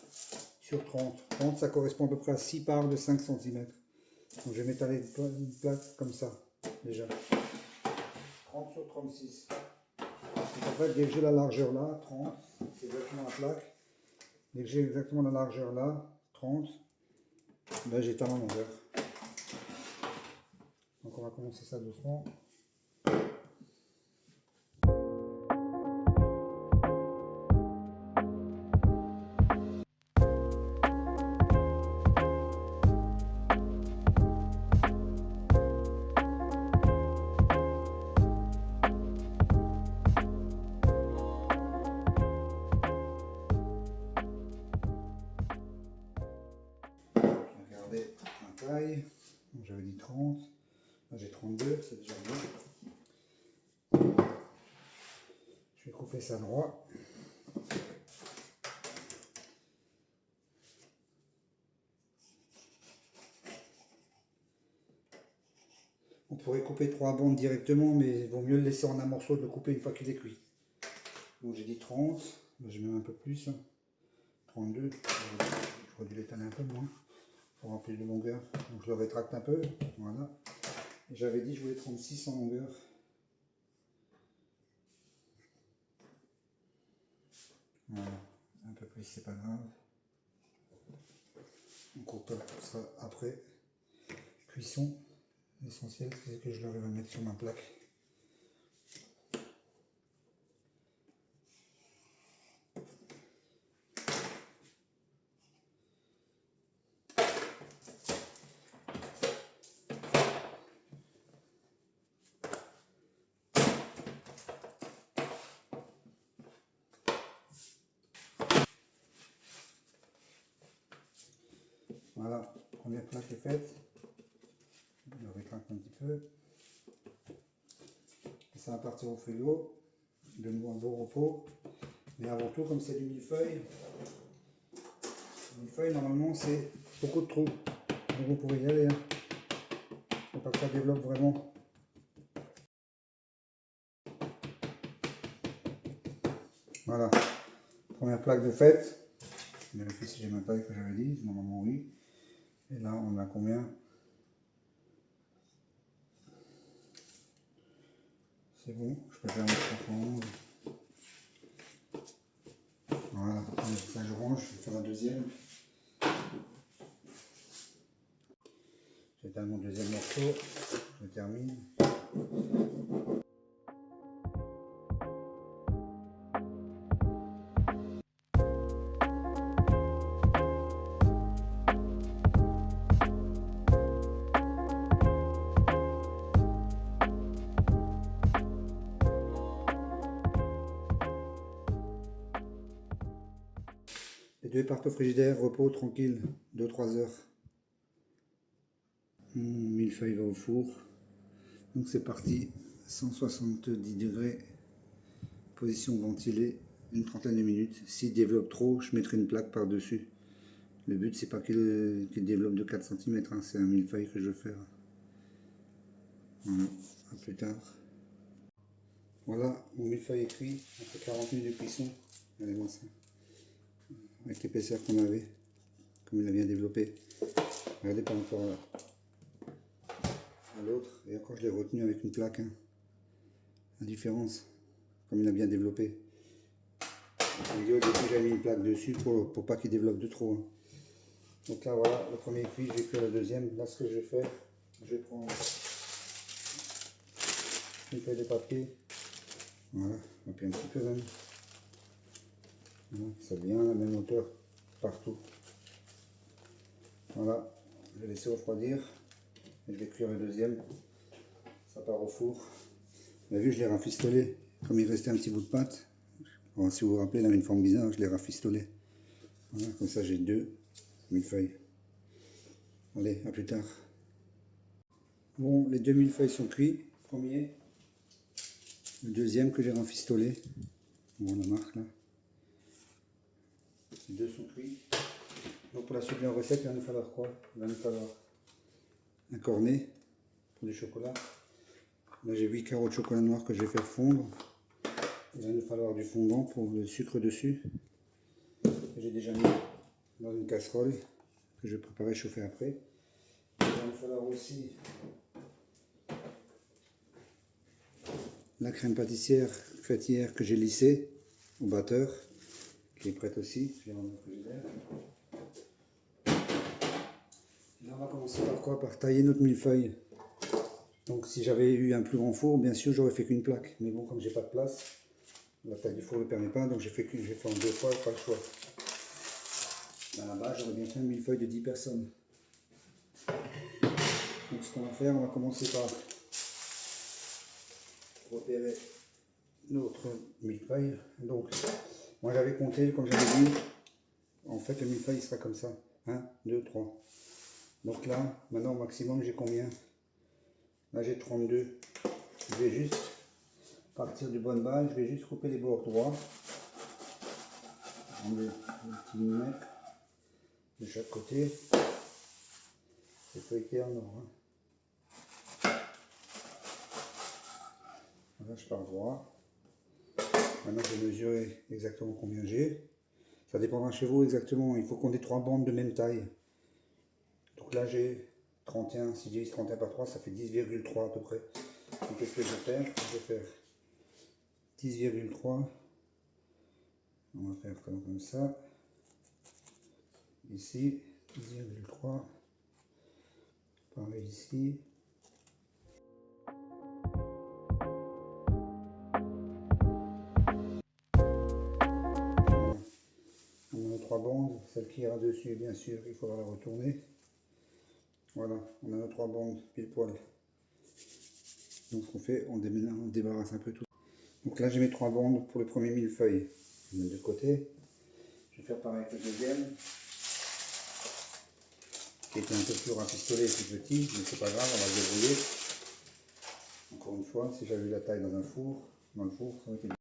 sur 30. 30, ça correspond à peu près à 6 parts de 5 cm. Donc je vais m'étaler une plaque comme ça, déjà. 30 sur 36. Donc en fait, dès que j'ai la largeur là, 30, c'est exactement la plaque. Dès que j'ai exactement la largeur là, 30, ben j'étale en longueur. Donc on va commencer ça doucement. Regardez ma taille, j'avais dit 30, là j'ai 32, c'est déjà bien. Je vais couper ça droit. On pourrait couper 3 bandes directement, mais il vaut mieux le laisser en un morceau, de le couper une fois qu'il est cuit. Donc j'ai dit 30, je mets un peu plus, 32, j'aurais dû l'étaler un peu moins. pour avoir plus de longueur. Donc je le rétracte un peu, voilà. J'avais dit je voulais 36 en longueur. Voilà, un peu plus c'est pas grave. On coupe ça après cuisson. L'essentiel c'est que je l'arrive à mettre sur ma plaque. Voilà, première plaque est faite. Je le rétracte un petit peu. Et ça va partir au frigo. Donne-moi un bon repos. Mais avant tout, comme c'est du millefeuille, normalement c'est beaucoup de trous. Donc vous pouvez y aller. Hein. Faut pas que ça développe vraiment. Voilà. Première plaque de fête. Je vérifie si j'ai ma taille que j'avais dit. Normalement oui. Et là on a combien? C'est bon. Je préfère mettre 311. Voilà. Ça je range. Je vais faire la deuxième. J'éteins mon deuxième morceau. Je termine. Les deux partent au frigidaire, repos tranquille, 2-3 heures. Mon millefeuille va au four. Donc c'est parti, 170 degrés, position ventilée, une trentaine de minutes. S'il développe trop, je mettrai une plaque par-dessus. Le but c'est pas qu'il développe de 4 cm, hein, c'est un millefeuille que je veux faire. Voilà, à plus tard. Voilà, mon millefeuille est cuit, après 40 minutes de cuisson. Regardez-moi ça. Avec l'épaisseur qu'on avait, comme il a bien développé. Regardez par rapport à l'autre, et encore je l'ai retenu avec une plaque. Hein. La différence, comme il a bien développé. Au début j'avais mis une plaque dessus pour pas qu'il développe de trop. Hein. Donc là voilà, le premier cuit, je vais cuire le deuxième. Là ce que je vais faire, je vais prendre une feuille de papier. Voilà, et puis un petit peu même. Voilà, c'est bien la même hauteur partout. Voilà, je vais laisser refroidir. Et je vais cuire le deuxième. Ça part au four. Vous avez vu, je l'ai rafistolé. Comme il restait un petit bout de pâte. Bon, si vous vous rappelez, il avait une forme bizarre, je l'ai rafistolé. Voilà, comme ça j'ai deux millefeuilles. Allez, à plus tard. Bon, les deux millefeuilles sont cuits. Premier. Le deuxième que j'ai rafistolé. Bon, la marque là. Les deux sont cuits. Donc pour la suite de la recette, il va nous falloir quoi? Il va nous falloir un cornet pour du chocolat. Là j'ai 8 carreaux de chocolat noir que je vais faire fondre. Il va nous falloir du fondant pour le sucre dessus. J'ai déjà mis dans une casserole que je vais préparer chauffer après. Il va nous falloir aussi la crème pâtissière faite hier que j'ai lissée au batteur, qui est prête aussi. Je vais dans le frigidaire. Là on va commencer par quoi? Par tailler notre millefeuille. Donc si j'avais eu un plus grand four, bien sûr j'aurais fait qu'une plaque. Mais bon, comme j'ai pas de place, la taille du four ne le permet pas, donc j'ai fait en deux fois, pas le choix. Dans la base, j'aurais bien fait un millefeuille de 10 personnes. Donc ce qu'on va faire, on va commencer par repérer notre millefeuille. Donc moi j'avais compté, comme j'avais dit, en fait le millefeuille il sera comme ça. 1, 2, 3. Donc là, maintenant au maximum j'ai combien? Là j'ai 32. Je vais juste partir du bon bas, je vais juste couper les bords droits. Enlever le petit millimètre de chaque côté. C'est feuilleté en or. Hein. Voilà, je pars droit. Maintenant je vais mesurer exactement combien j'ai. Ça dépendra chez vous exactement. Il faut qu'on ait 3 bandes de même taille. Donc là j'ai 31, si je divise 31 par 3, ça fait 10,3 à peu près. Donc qu'est-ce que je vais faire? Je vais faire 10,3. On va faire comme ça. Ici, 10,3. Pareil ici. On a nos 3 bandes, celle qui ira dessus, bien sûr, il faudra la retourner. Voilà, on a nos 3 bandes pile poil. Donc ce qu'on fait, on débarrasse un peu tout. Donc là j'ai mes 3 bandes pour le premier millefeuille. Je vais mettre de côté. Je vais faire pareil avec le deuxième, qui était un peu plus rafistolé, plus petit, mais c'est pas grave, on va se débrouiller. Encore une fois, si j'avais eu la taille dans un four, ça aurait été bien.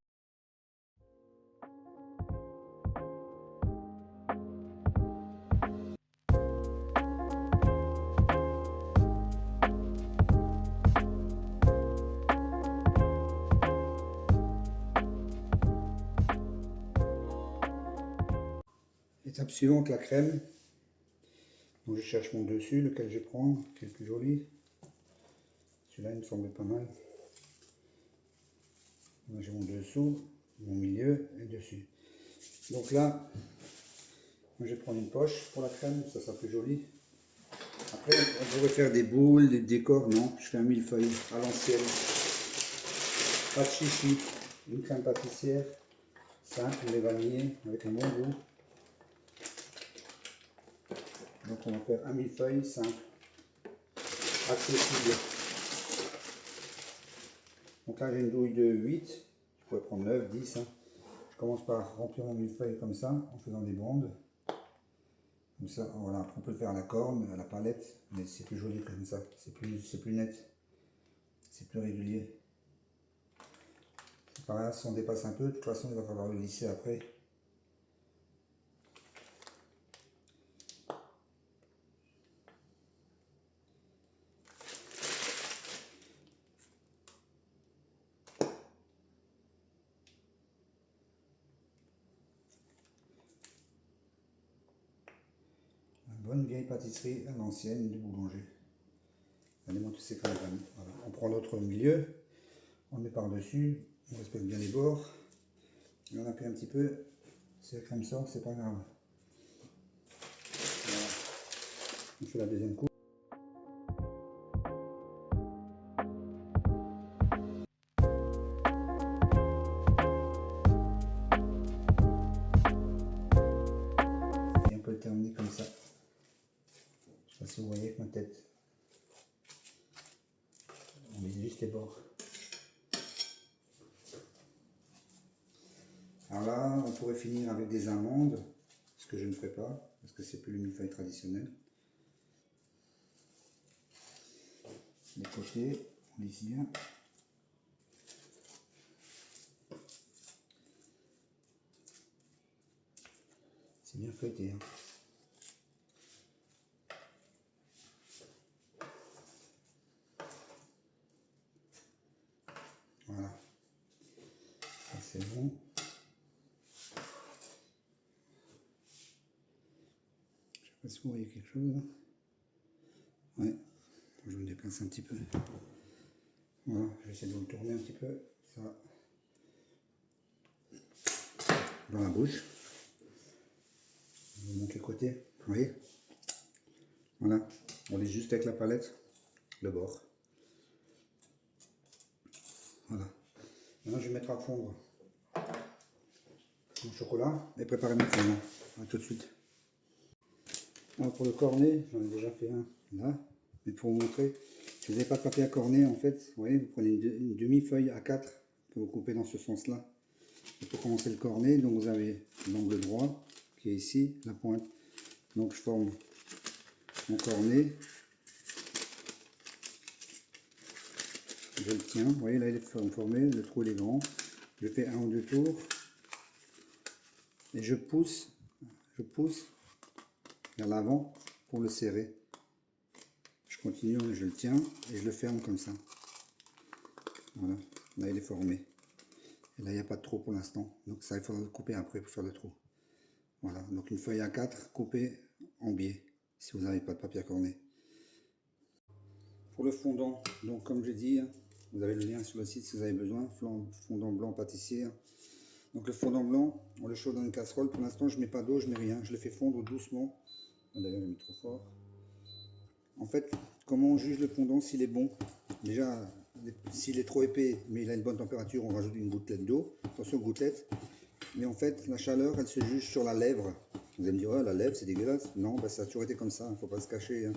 Étape suivante, la crème. Donc je cherche mon dessus, lequel je vais prendre, qui est le plus joli. Celui-là il me semblait pas mal. J'ai mon dessous, mon milieu et dessus. Donc là, moi je vais prendre une poche pour la crème, ça sera plus joli. Après, on pourrait faire des boules, des décors, non, je fais un millefeuille à l'ancienne. Pas de chichi, une crème pâtissière, simple, lait vanillé, avec un bon goût. Donc on va faire un millefeuille simple, accessible. Donc là j'ai une douille de 8, je pourrais prendre 9, 10. Hein. Je commence par remplir mon millefeuille comme ça, en faisant des bandes. Comme ça, voilà, on peut le faire à la corne, à la palette, mais c'est plus joli comme ça, c'est plus net, c'est plus régulier. Par là, si on dépasse un peu, de toute façon il va falloir le lisser après. Bonne vieille pâtisserie à l'ancienne du boulanger. Regardez-moi tous ces crèmes. Voilà. On prend l'autre milieu, on le met par-dessus, on respecte bien les bords. Et on appuie un petit peu, si la crème sort, c'est pas grave. Voilà. On fait la deuxième couche. Et on peut le terminer comme ça. Je sais pas si vous voyez avec ma tête. On met juste les bords. Alors là, on pourrait finir avec des amandes, ce que je ne ferai pas, parce que c'est plus le millefeuille traditionnel. Les côtés, on lisse bien. C'est bien feuilleté. Hein. Voilà. Ça c'est bon. Je sais pas si vous voyez quelque chose là. Ouais. Je me déplace un petit peu. Voilà, je vais essayer de vous le tourner un petit peu. Ça. Dans la bouche. Je vous montre les côtés. Vous voyez? Voilà. On lisse juste avec la palette le bord. Voilà. Maintenant je vais mettre à fondre mon chocolat et préparer mon fondant. A tout de suite. Alors pour le cornet, j'en ai déjà fait un là. Mais pour vous montrer, si vous n'avez pas de papier à cornet, en fait, vous voyez, vous prenez une demi-feuille A4 que vous coupez dans ce sens-là. Et pour commencer le cornet, donc vous avez l'angle droit qui est ici, la pointe. Donc je forme mon cornet. Je le tiens, vous voyez là il est formé, le trou il est grand. Je fais un ou deux tours et je pousse vers l'avant pour le serrer. Je continue, je le tiens et je le ferme comme ça. Voilà, là il est formé. Et là il n'y a pas de trou pour l'instant, donc ça il faudra le couper après pour faire le trou. Voilà, donc une feuille A4 coupée en biais. si vous n'avez pas de papier à corner. Pour le fondant, donc comme j'ai dit, vous avez le lien sur le site si vous avez besoin, fondant blanc pâtissier. Donc le fondant blanc, on le chauffe dans une casserole. Pour l'instant, je ne mets pas d'eau, je ne mets rien. Je le fais fondre doucement. D'ailleurs, je mis trop fort. En fait, comment on juge le fondant s'il est bon? Déjà, s'il est trop épais, mais il a une bonne température, on rajoute une gouttelette d'eau. Attention aux gouttelettes. Mais en fait, la chaleur, elle se juge sur la lèvre. Vous allez me dire, oh, la lèvre, c'est dégueulasse. Non, bah, ça a toujours été comme ça, il ne faut pas se cacher. Hein.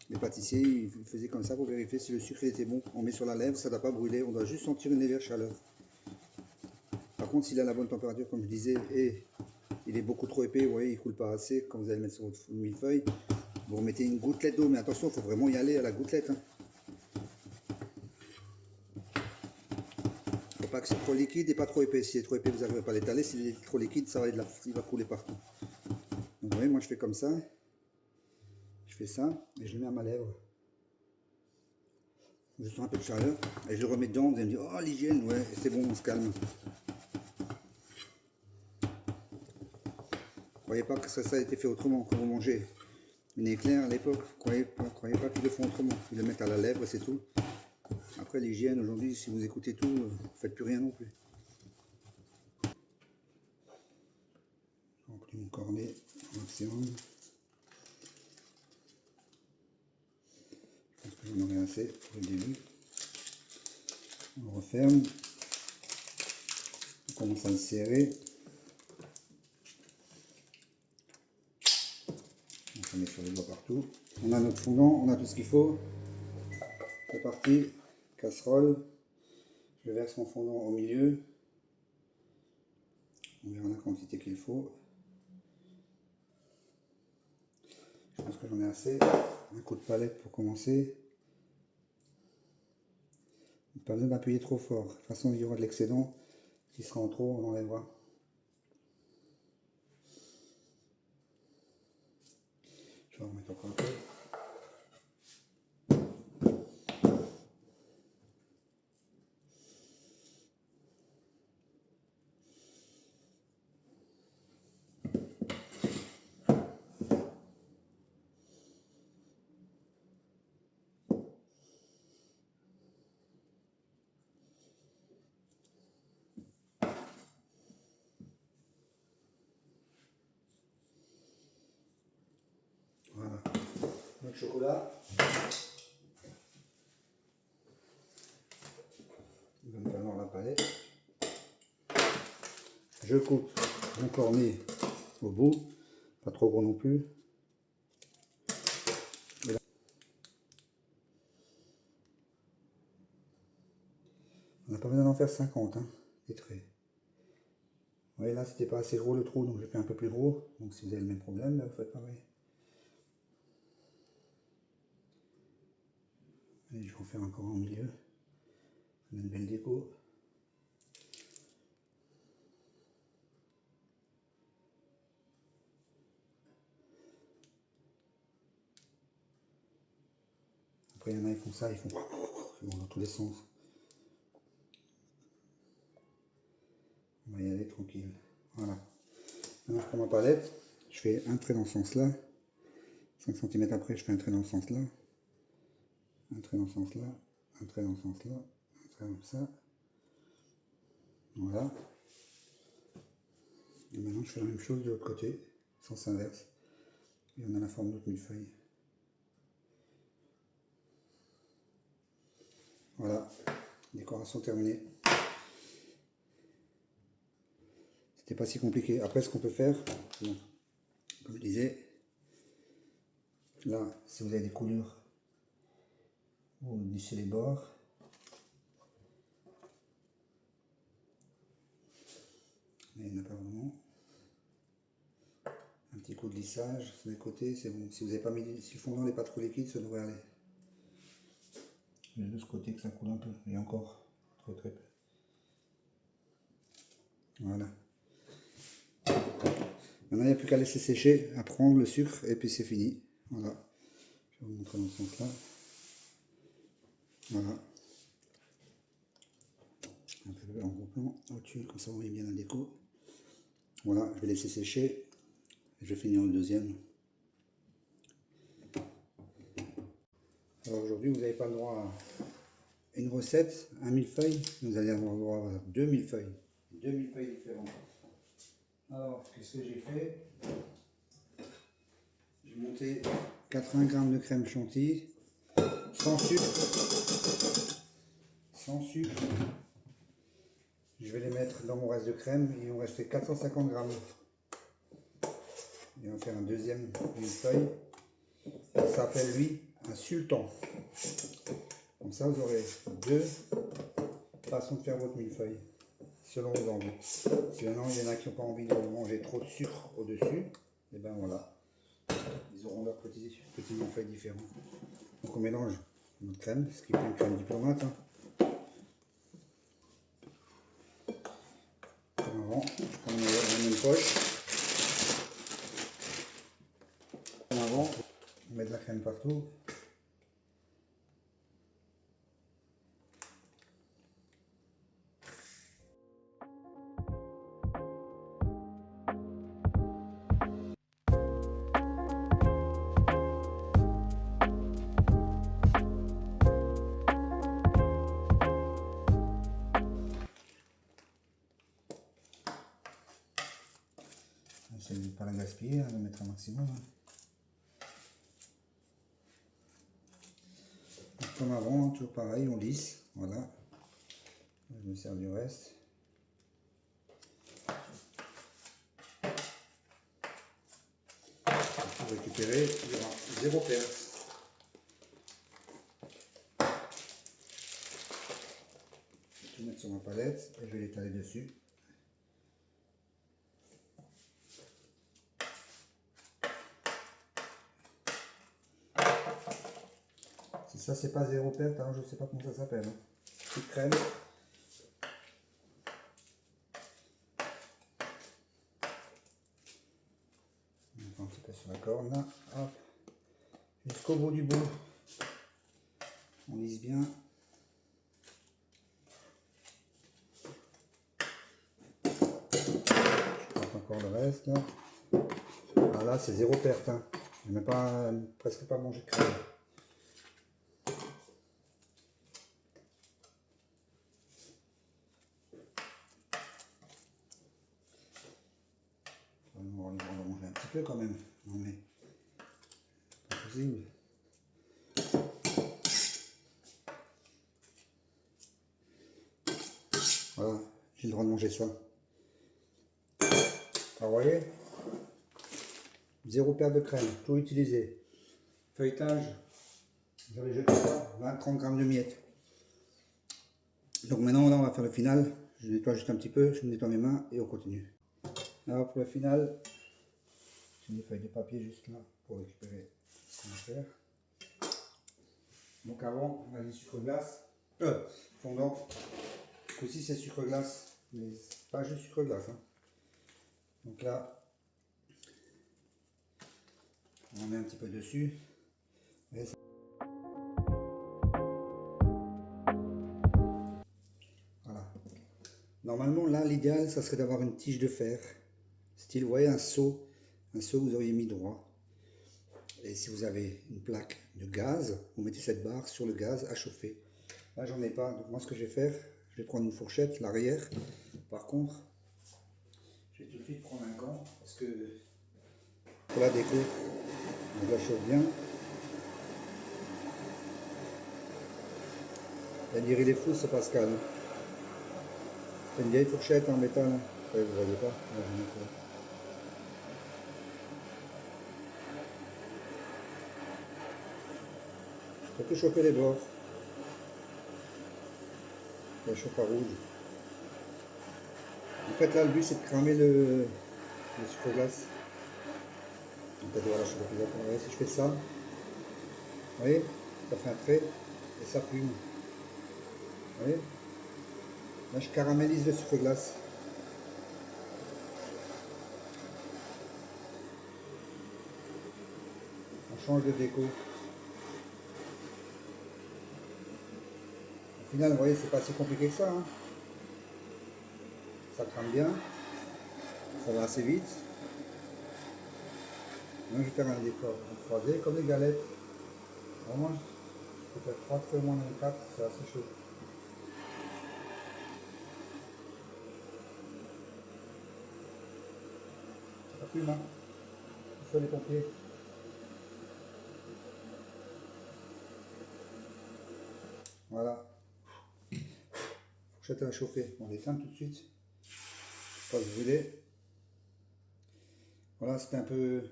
Les pâtissiers, ils faisaient comme ça pour vérifier si le sucre était bon. On met sur la lèvre, ça ne doit pas brûler, on doit juste sentir une légère chaleur. Par contre, s'il a la bonne température, comme je disais, et il est beaucoup trop épais, vous voyez, il ne coule pas assez, quand vous allez le mettre sur votre millefeuille, vous remettez une gouttelette d'eau, mais attention, il faut vraiment y aller à la gouttelette. Hein. Faut pas que c'est trop liquide et pas trop épais. S'il est trop épais, vous n'arriverez pas à l'étaler. S'il est trop liquide, ça va être il va couler partout. Donc, vous voyez, moi je fais comme ça. Je fais ça et je le mets à ma lèvre. Je sens un peu de chaleur et je le remets dedans. Vous allez me dire, oh l'hygiène, ouais, c'est bon, on se calme. Croyez pas que ça a été fait autrement quand vous mangez une éclair à l'époque. Croyez pas qu'ils le font autrement. Ils le mettent à la lèvre et c'est tout. Après l'hygiène aujourd'hui, si vous écoutez tout, vous ne faites plus rien non plus. Donc mon cornet au maximum. Je pense que j'en aurai assez pour le début. On referme. On commence à le serrer. On se met sur les doigts partout. On a notre fondant, on a tout ce qu'il faut. C'est parti. Casserole. Je verse mon fondant au milieu. On verra la quantité qu'il faut. Je pense que j'en ai assez. Un coup de palette pour commencer. Pas besoin d'appuyer trop fort. De toute façon, il y aura de l'excédent. S'il sera en trop, on enlèvera. Je vais en remettre encore un peu. Voilà. Notre chocolat. Il va me falloir la palette. Je coupe mon cornet au bout, pas trop gros non plus. Là, on n'a pas besoin d'en faire 50, hein, des traits. Vous voyez là, c'était pas assez gros le trou, donc j'ai fait un peu plus gros. Donc si vous avez le même problème, vous faites pareil. Allez, je vais en faire encore en milieu. On a une belle déco. Après, il y en a, ils font ça, ils vont dans tous les sens. On va y aller tranquille. Voilà. Maintenant, je prends ma palette. Je fais un trait dans ce sens-là. 5 cm après, je fais un trait dans ce sens-là. Un trait dans ce sens-là. Un trait dans ce sens-là. Un trait comme ça. Voilà. Et maintenant, je fais la même chose de l'autre côté, sens inverse. Et on a la forme de notre millefeuille. Voilà, décoration terminée. C'était pas si compliqué. Après, ce qu'on peut faire, bon, comme je disais, là, si vous avez des coulures, vous lissez les bords. Mais il n'y en a pas vraiment. Un petit coup de lissage sur les côtés, c'est bon. Si vous n'avez pas mis, si le fondant n'est pas trop liquide, ça devrait aller. Juste de ce côté que ça coule un peu. Et encore, très peu. Voilà. Maintenant, il n'y a plus qu'à laisser sécher, à prendre le sucre, et puis c'est fini. Voilà. Je vais vous montrer dans ce sens-là. Voilà. Un peu en gros plan au-dessus, comme ça on voit bien la déco. Voilà, je vais laisser sécher. Et je vais finir le deuxième. Alors aujourd'hui, vous n'avez pas le droit à une recette, un millefeuille, vous allez avoir le droit à 2 millefeuilles. 2 millefeuilles différents. Alors, qu'est-ce que j'ai fait? J'ai monté 80 g de crème chantilly, sans sucre. Sans sucre. Je vais les mettre dans mon reste de crème. Il va me rester 450 g. Et on va faire un deuxième millefeuille. Ça s'appelle lui un sultan. Comme ça, vous aurez deux façons de faire votre millefeuille, selon vos envies. Si maintenant il y en a qui n'ont pas envie de manger trop de sucre au-dessus, et ben voilà, ils auront leurs petits millefeuilles différents. Donc on mélange notre crème, ce qui est une crème diplomate. Comme avant, je prends la même poche. Comme avant, on met de la crème partout. Essayez de ne pas la gaspiller, de mettre un maximum. Comme avant, toujours pareil, on lisse, voilà. Je me sers du reste. Pour récupérer, il y aura 0 perte. Je vais tout mettre sur ma palette et je vais l'étaler dessus. Si ça c'est pas 0 perte, alors je sais pas comment ça s'appelle. Petite crème. On prend un petit peu sur la corne là, hop, jusqu'au bout du bout. On lisse bien. Je prends encore le reste là. Ah là c'est 0 perte, hein. Je n'ai pas presque pas mangé de crème. On va manger un petit peu quand même. Non mais pas possible. Voilà, j'ai le droit de manger ça. Alors, vous voyez, 0 perte de crème, tout utilisé. Feuilletage, j'avais jeté ça, 20-30 g de miettes. Donc maintenant, là, on va faire le final. Je nettoie juste un petit peu, je nettoie mes mains et on continue. Alors pour le final, j'ai des feuilles de papier juste là pour récupérer ce qu'on va faire. Donc avant, on a du sucre glace, fondant. Aussi c'est sucre glace, mais pas juste sucre glace. Hein. Donc là, on met un petit peu dessus. Et ça... Voilà. Normalement là, l'idéal, ça serait d'avoir une tige de fer. Style, vous voyez, un seau que vous auriez mis droit. Et si vous avez une plaque de gaz, vous mettez cette barre sur le gaz à chauffer. Là, j'en ai pas. Donc moi, ce que je vais faire, je vais prendre une fourchette, l'arrière. Par contre, je vais tout de suite prendre un gant parce que pour la déco, on la chauffe bien. La dire il est fou, c'est Pascal. C'est une vieille fourchette en métal. Ouais, vous voyez pas. Je peux chauffer les bords. La chauffe à rouge. En fait là le but c'est de cramer le sucre glace. Donc voilà, je sais pas plus exactement. Si je fais ça, vous voyez, ça fait un trait et ça fume. Vous voyez, là je caramélise le sucre glace. On change de déco. Au final, vous voyez, c'est pas si compliqué que ça. Hein. Ça crame bien, ça va assez vite. Maintenant, je vais faire un décor croisé comme les galettes. Vraiment, peut-être 3 très moins même 4, c'est assez chaud. Ça fume, hein. Il faut les pompiers. Voilà. Fourchette à chauffer. On l'éteint tout de suite. Pas se brûler. Voilà, c'était un peu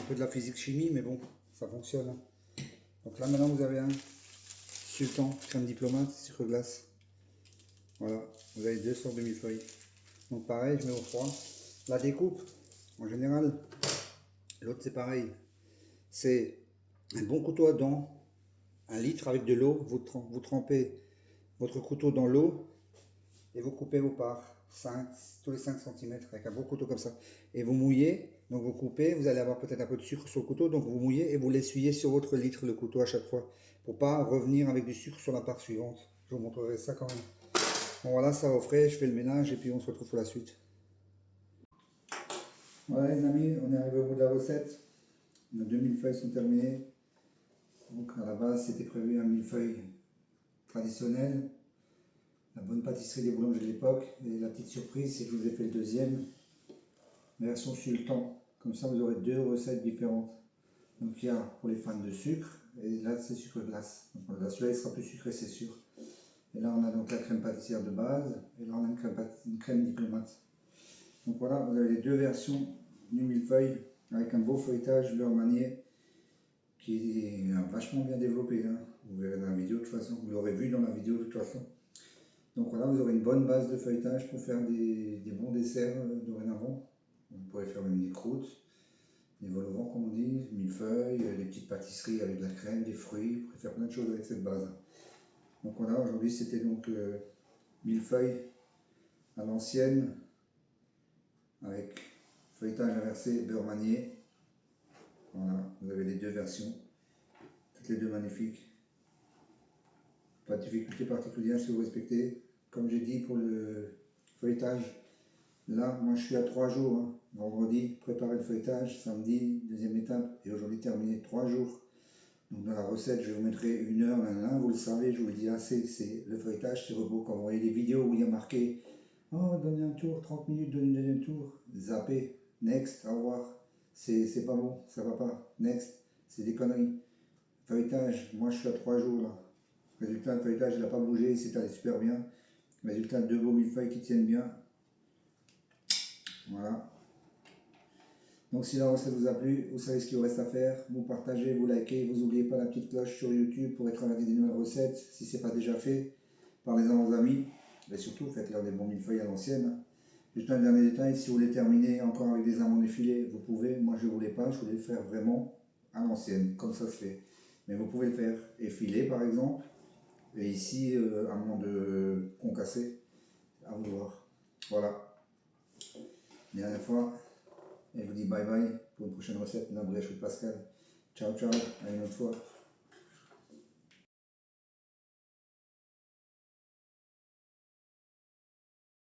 de la physique-chimie, mais bon, ça fonctionne, hein. Donc là, maintenant, vous avez un Sultan, crème diplomate, sucre glace. Voilà, vous avez deux sortes de millefeuilles. Donc pareil, je mets au froid. La découpe, en général, l'autre c'est pareil. C'est un bon couteau à dents, 1 litre avec de l'eau. Vous trempez votre couteau dans l'eau et vous coupez vos parts, tous les 5 cm avec un beau couteau comme ça. Et vous mouillez, donc vous coupez, vous allez avoir peut-être un peu de sucre sur le couteau, donc vous mouillez et vous l'essuyez sur votre litre le couteau à chaque fois, pour pas revenir avec du sucre sur la part suivante. Je vous montrerai ça quand même. Bon voilà, ça va au frais, je fais le ménage et puis on se retrouve pour la suite. Voilà les amis, on est arrivé au bout de la recette. Nos 2 millefeuilles sont terminées. Donc à la base c'était prévu un millefeuille traditionnel, la bonne pâtisserie des boulangers de l'époque. Et la petite surprise c'est que je vous ai fait le deuxième, version sultan. Comme ça vous aurez 2 recettes différentes. Donc il y a pour les fans de sucre, et là c'est sucre glace. Donc celui-là il sera plus sucré c'est sûr. Et là on a donc la crème pâtissière de base, et là on a une crème diplomate. Donc voilà, vous avez les 2 versions du millefeuille avec un beau feuilletage beurre manié qui est vachement bien développé, hein. Vous verrez dans la vidéo de toute façon, vous l'aurez vu dans la vidéo de toute façon. Donc voilà, vous aurez une bonne base de feuilletage pour faire des bons desserts dorénavant. Vous pourrez faire même des croûtes, des vols au vent comme on dit, millefeuilles, des petites pâtisseries avec de la crème, des fruits, vous pouvez faire plein de choses avec cette base. Donc voilà, aujourd'hui c'était donc millefeuille à l'ancienne avec feuilletage inversé, beurre manié. Voilà, vous avez les 2 versions, toutes les 2 magnifiques. Pas de difficulté particulière si vous respectez. Comme j'ai dit pour le feuilletage, là, moi je suis à 3 jours. Hein. Vendredi, préparer le feuilletage, samedi, deuxième étape, et aujourd'hui terminé 3 jours. Donc dans la recette, je vous mettrai 1 heure, là, vous le savez, je vous le dis assez, c'est le feuilletage, c'est repos. Quand vous voyez les vidéos où il y a marqué « Oh, donnez un tour, 30 minutes, donnez un deuxième tour », zappez, next, au revoir. C'est pas bon, ça va pas, next, c'est des conneries. Feuilletage, moi je suis à 3 jours là. Résultat, le feuilletage il n'a pas bougé, il s'est allé super bien. Résultat, 2 beaux millefeuilles qui tiennent bien. Voilà. Donc si la recette vous a plu, vous savez ce qu'il vous reste à faire. Vous partagez, vous likez, vous n'oubliez pas la petite cloche sur YouTube pour être averti des nouvelles recettes. Si ce n'est pas déjà fait, parlez-en aux amis. Mais surtout, faites-leur des bons millefeuilles à l'ancienne. Juste un dernier détail, si vous voulez terminer encore avec des amandes effilées, vous pouvez. Moi je ne voulais pas, je voulais le faire vraiment à l'ancienne, comme ça se fait. Mais vous pouvez le faire effilé par exemple. Et ici, amande concassée, à vous de voir. Voilà. Dernière fois. Et je vous dis bye bye pour une prochaine recette, la brèche ou Pascal. Ciao, ciao, à une autre fois.